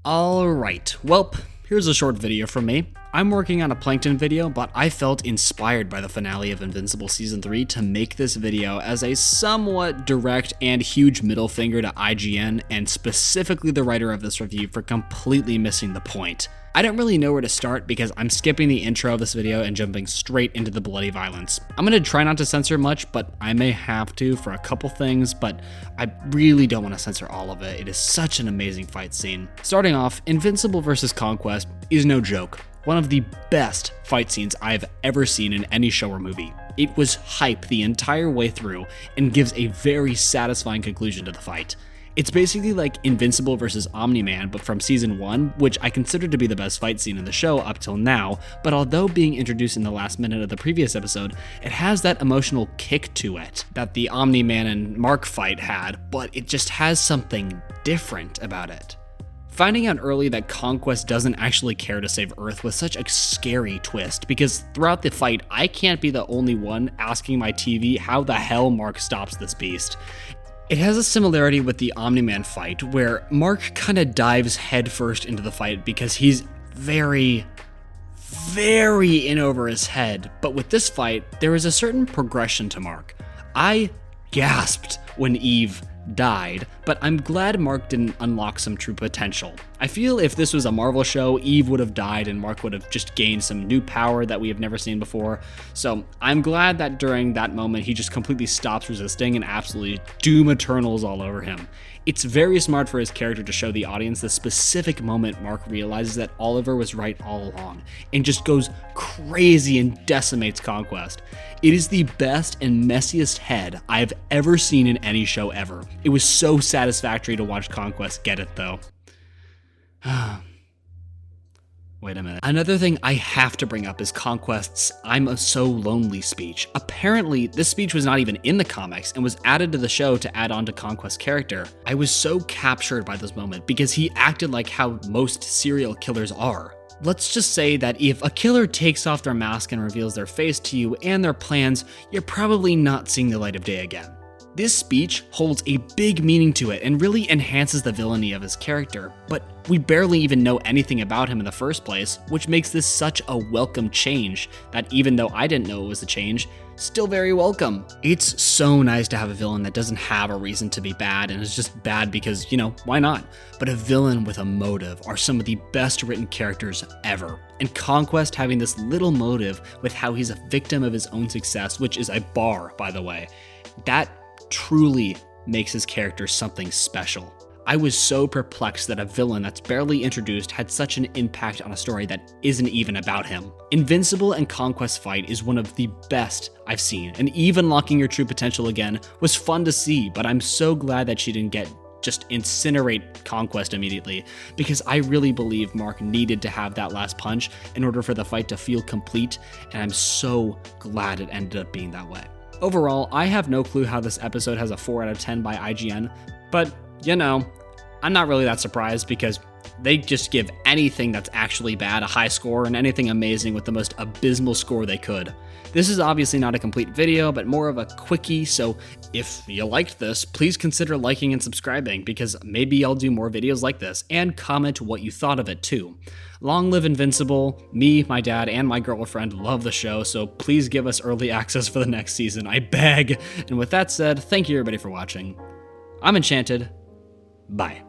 Alright, welp, here's a short video from me. I'm working on a Plankton video, but I felt inspired by the finale of Invincible Season 3 to make this video as a somewhat direct and huge middle finger to IGN, and specifically the writer of this review, for completely missing the point. I don't really know where to start because I'm skipping the intro of this video and jumping straight into the bloody violence. I'm gonna try not to censor much, but I may have to for a couple things, but I really don't want to censor all of it. It is such an amazing fight scene. Starting off, Invincible vs. Conquest is no joke. One of the best fight scenes I've ever seen in any show or movie. It was hype the entire way through and gives a very satisfying conclusion to the fight. It's basically like Invincible vs. Omni-Man, but from season 1, which I consider to be the best fight scene in the show up till now, but although being introduced in the last minute of the previous episode, it has that emotional kick to it that the Omni-Man and Mark fight had, but it just has something different about it. Finding out early that Conquest doesn't actually care to save Earth was such a scary twist, because throughout the fight, I can't be the only one asking my TV how the hell Mark stops this beast. It has a similarity with the Omni-Man fight, where Mark kinda dives headfirst into the fight because he's very in over his head, but with this fight, there is a certain progression to Mark. I gasped when Eve died, but I'm glad Mark didn't unlock some true potential. I feel if this was a Marvel show, Eve would have died and Mark would have just gained some new power that we have never seen before. So I'm glad that during that moment he just completely stops resisting and absolutely doom eternals all over him. It's very smart for his character to show the audience the specific moment Mark realizes that Oliver was right all along and just goes crazy and decimates Conquest. It is the best and messiest head I've ever seen in any show ever. It was so satisfactory to watch Conquest get it though. Wait a minute. Another thing I have to bring up is Conquest's "I'm so lonely" speech. Apparently, this speech was not even in the comics and was added to the show to add on to Conquest's character. I was so captured by this moment because he acted like how most serial killers are. Let's just say that if a killer takes off their mask and reveals their face to you and their plans, you're probably not seeing the light of day again. This speech holds a big meaning to it and really enhances the villainy of his character, but we barely even know anything about him in the first place, which makes this such a welcome change that even though I didn't know it was a change, still very welcome. It's so nice to have a villain that doesn't have a reason to be bad and is just bad because, you know, why not? But a villain with a motive are some of the best written characters ever. And Conquest having this little motive with how he's a victim of his own success, which is a bar, by the way, that truly makes his character something special. I was so perplexed that a villain that's barely introduced had such an impact on a story that isn't even about him. Invincible and Conquest fight is one of the best I've seen, and Eve unlocking your true potential again was fun to see, but I'm so glad that she didn't just incinerate Conquest immediately, because I really believe Mark needed to have that last punch in order for the fight to feel complete, and I'm so glad it ended up being that way. Overall, I have no clue how this episode has a 4 out of 10 by IGN, but, you know, I'm not really that surprised because they just give anything that's actually bad a high score and anything amazing with the most abysmal score they could. This is obviously not a complete video, but more of a quickie, so if you liked this, please consider liking and subscribing because maybe I'll do more videos like this, and comment what you thought of it too. Long live Invincible. Me, my dad, and my girlfriend love the show, so please give us early access for the next season, I beg. And with that said, thank you everybody for watching. I'm Enchanted. Bye.